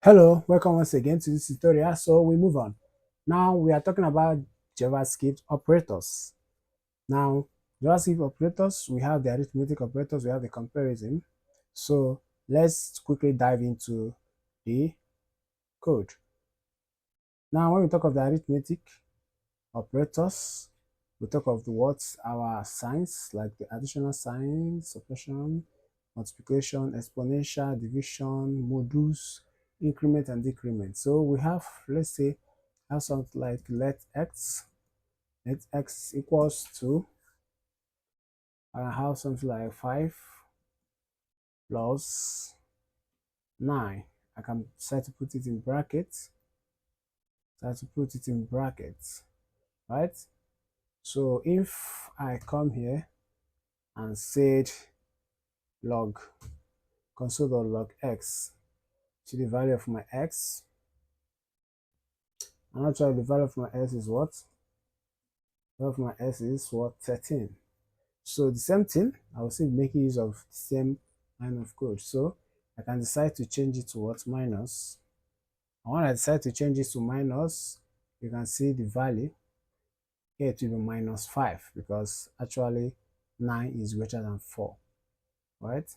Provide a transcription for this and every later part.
Hello, welcome once again to this tutorial. So we move on. Now we are talking about JavaScript operators. Now, JavaScript operators, we have the arithmetic operators, we have the comparison. So let's quickly dive into the code. Now, when we talk of the arithmetic operators, we talk of the what's our signs, like the additional signs, subtraction, multiplication, exponential, division, modules, increment and decrement. So we have, let's say, have something like let x equals to, I have something like 5 plus 9. I can try to put it in brackets, right? So if I come here and said log console.log x to the value of my x, and actually the value of my s is what? The value of my s is what? 13. So the same thing, I will still be making use of the same line of code. So I can decide to change it to what? Minus. And when I decide to change it to minus, you can see the value here, it will be minus 5 because actually 9 is greater than 4, right?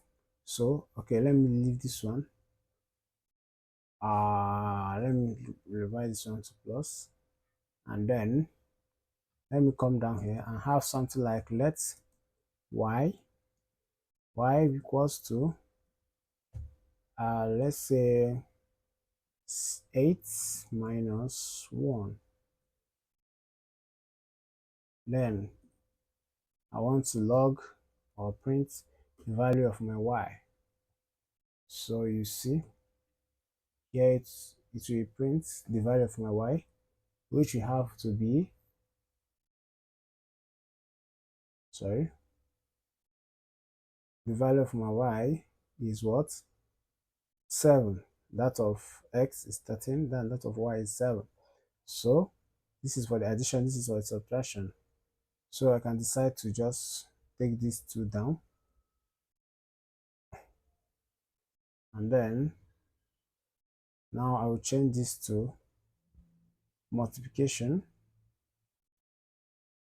So okay, let me leave this one. Let me revise this one to plus, and then let me come down here and have something like let y equals to let's say 8 minus 1. Then I want to log or print the value of my y. So you see here it will print the value of my y, which we have to be, sorry, the value of my y is what? 7. That of x is 13, then that of y is 7. So this is for the addition, this is for the subtraction. So I can decide to just take these two down, and then now I will change this to multiplication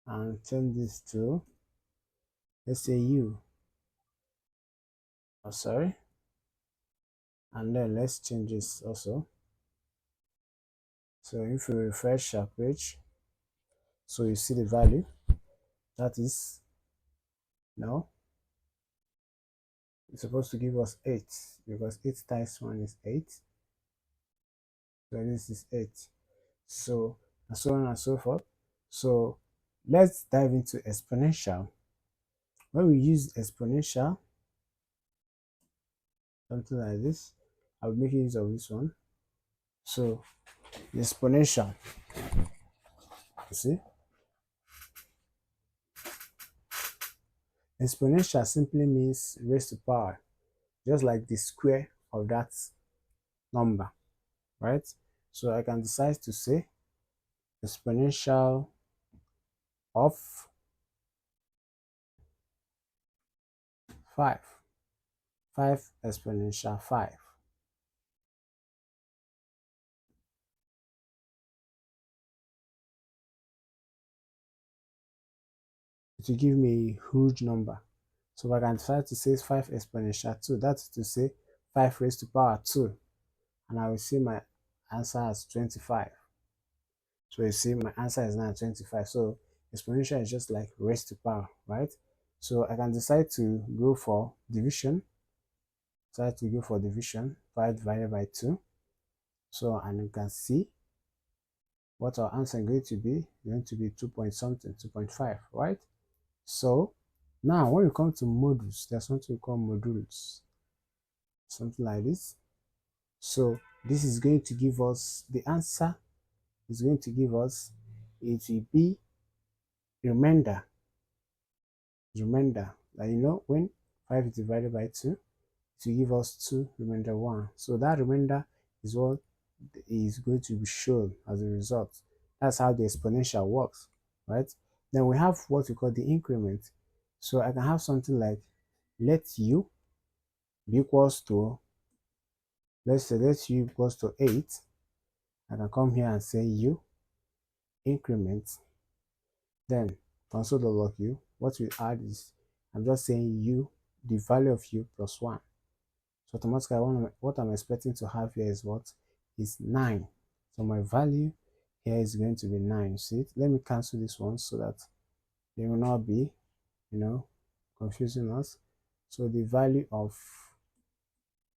and change this to, let's say, u. Oh, sorry. And then let's change this also. So if we refresh our page, so you see the value, that is, now it's supposed to give us 8 because 8 times 1 is 8. So this is 8. So and so on and so forth. So let's dive into exponential. When we use exponential, something like this, I'll make use of this one. So the exponential, you see, exponential simply means raised to power, just like the square of that number, right? So I can decide to say exponential of 5, 5 exponential 5. It will give me a huge number. So I can decide to say 5 exponential 2, that's to say 5 raised to power 2, and I will see my answer as 25. So you see my answer is now 25. So exponential is just like raised to power, right? So I can decide to go for division. Decide to go for division, 5 divided by 2. So, and you can see what our answer is going to be. Going to be 2 point something, 2.5, right? So now when we come to modules, there's something we call modules, something like this. So this is going to give us the answer, is going to give us, it will be remainder. Like, you know, when 5 is divided by 2, it will give us 2 remainder 1. So that remainder is what is going to be shown as a result. That's how the exponential works, right? Then we have what we call the increment. So I can have something like let u be equals to, let's say let u equals to 8. I can come here and say u increment, then console.log u. What we add is, I'm just saying u, the value of u plus 1. So automatically what I'm expecting to have here is what? Is 9. So my value here is going to be 9. See it? Let me cancel this one so that they will not be, confusing us. So the value of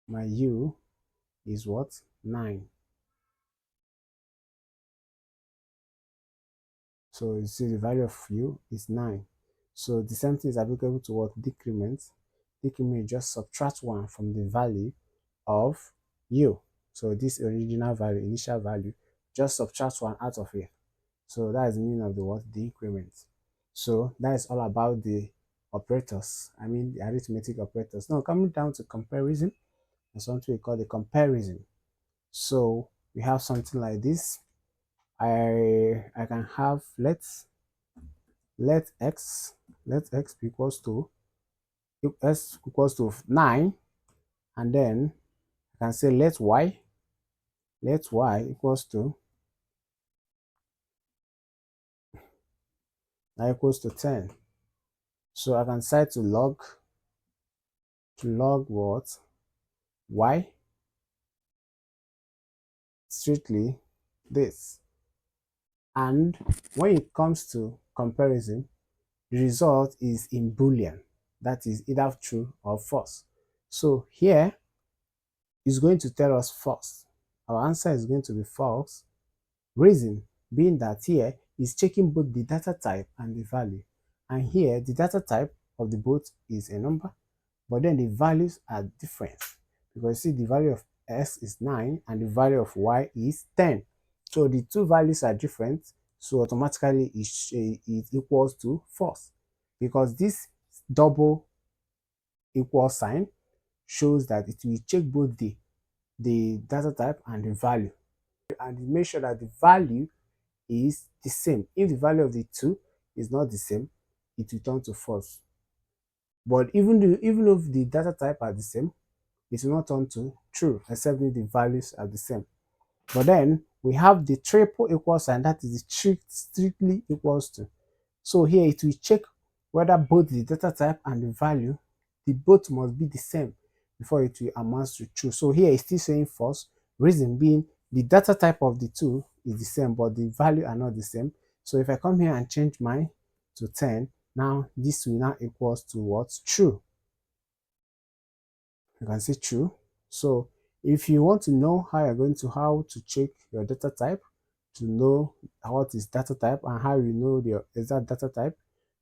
my u is what? 9. So you see the value of u is 9. So the same thing is applicable to what? Decrement. Decrement, just subtract 1 from the value of u. So this original value, initial value, just subtract 1 out of it. So that is the meaning of the word decrement. So that is all about the operators. I mean the arithmetic operators. Now coming down to comparison, there's something we call the comparison. So we have something like this. I can have let x equals to s equals to 9, and then I can say let y equals to y equals to 10. So I can decide to log what? Y strictly this. And when it comes to comparison, the result is in Boolean. That is either true or false. So here is going to tell us false. Our answer is going to be false. Reason being that here is checking both the data type and the value. And here the data type of the both is a number, but then the values are different. Because see, the value of x is 9 and the value of y is 10. So the two values are different, so automatically it equals to false. Because this double equal sign shows that it will check both the data type and the value. And make sure that the value is the same. If the value of the two is not the same, it will turn to false. But even if the data type are the same, it will not turn to true, except if the values are the same. But then we have the triple equal sign, that is the strictly equals to. So here it will check whether both the data type and the value, the both must be the same before it will amount to true. So here it's still saying false, reason being the data type of the two is the same, but the value are not the same. So if I come here and change mine to 10, now this will now equals to what? True. You can see true. So if you want to know how to check your data type, to know what is data type and how you know the exact data type,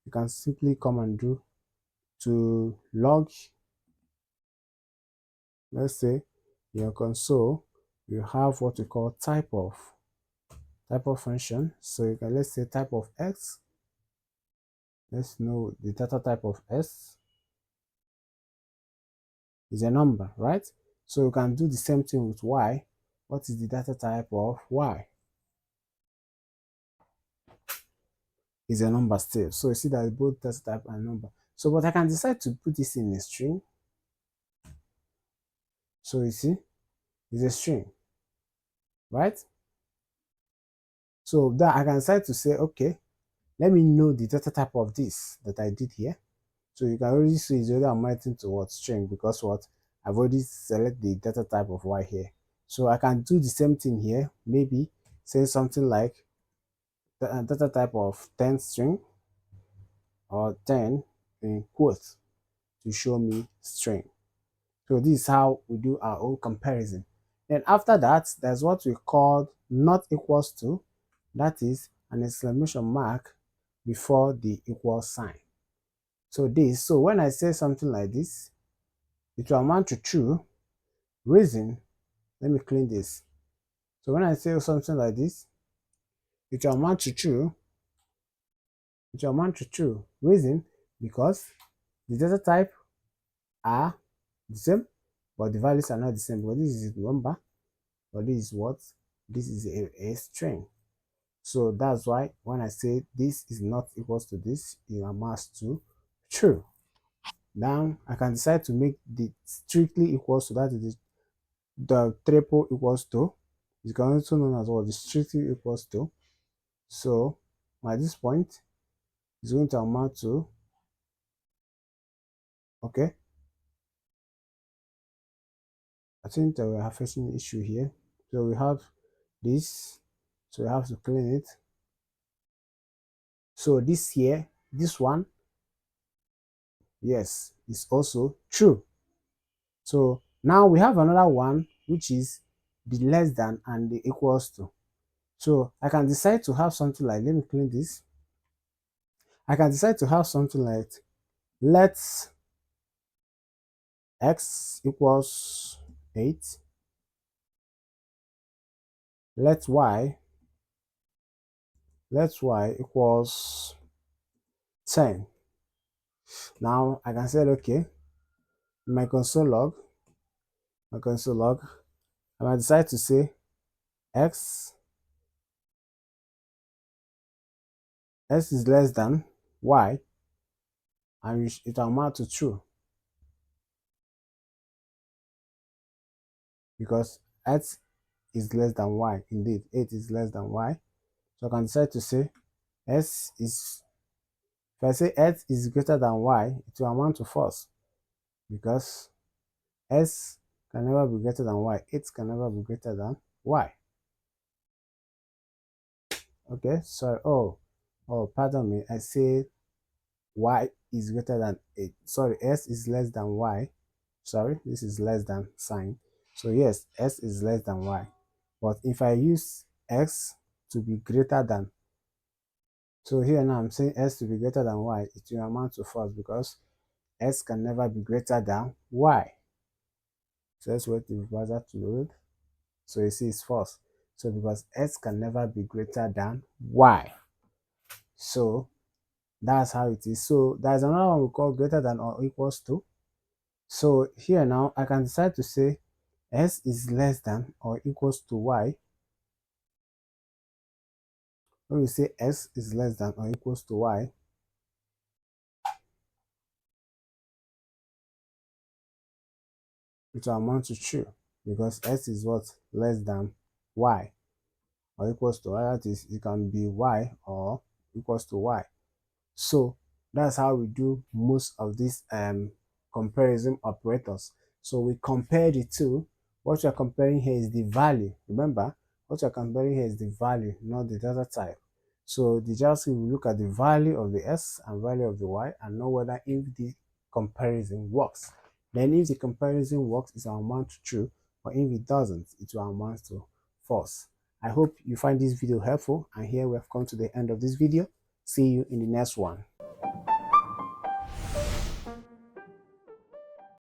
you can simply come and do to log, let's say your console, you have what we call type of function. So you can, let's say type of x, let's know the data type of s is a number, right? So you can do the same thing with y. What is the data type of y? Is a number still. So you see that both data type and number. So but I can decide to put this in a string. So you see, it's a string, right? So that I can decide to say, okay, let me know the data type of this that I did here. So you can already see it's already amounting to what? String, because what? I've already select the data type of y here. So I can do the same thing here, maybe say something like the data type of 10 string or 10 in quotes to show me string. So this is how we do our own comparison. Then after that, there's what we call not equals to, that is an exclamation mark before the equal sign. So when I say something like this, it will amount to true. Reason, let me clean this. So when I say something like this, it will amount to true. It will amount to true. Reason, because the data type are the same, but the values are not the same. Because this is a number, but this is what? This is a string. So that's why when I say this is not equals to this, it amounts to true. Now I can decide to make the strictly equals to, that is the triple equals to, is also known as what the strictly equals to. So at this point, it's going to amount to, okay, I think that we are facing an issue here. So we have this, so we have to clean it. So this here, this one, yes, is also true. So now we have another one, which is the less than and the equals to. So I can decide to have something like, let me clean this. I can decide to have something like, let's x equals 8, let y equals 10. Now I can say, okay, my console log, I might decide to say x is less than y, and it will amount to true, because x is less than y. Indeed, 8 is less than y. So I can decide to say s is, if I say x is greater than y, it will amount to false, because s can never be greater than y. 8 can never be greater than y. Okay, sorry. Oh, pardon me. I say y is greater than 8. Sorry, s is less than y. Sorry, this is less than sign. So yes, s is less than y. But if I use x to be greater than, so here now I'm saying s to be greater than y, it will amount to false, because s can never be greater than y. So let's wait the browser to load. So you see it's false. So because s can never be greater than y. So that's how it is. So there's another one we call greater than or equals to. So here now I can decide to say s is less than or equals to y. When we say s is less than or equals to y, it will amount to true, because s is what? Less than y or equals to y. That is, it can be y or equals to y. So that's how we do most of these comparison operators. So we compare the two. What you're comparing here is the value. Remember, what you're comparing here is the value, not the data type. So the JavaScript will look at the value of the s and value of the y and know whether if the comparison works. Then if the comparison works, it will amount to true, or if it doesn't, it will amount to false. I hope you find this video helpful, and here we have come to the end of this video. See you in the next one.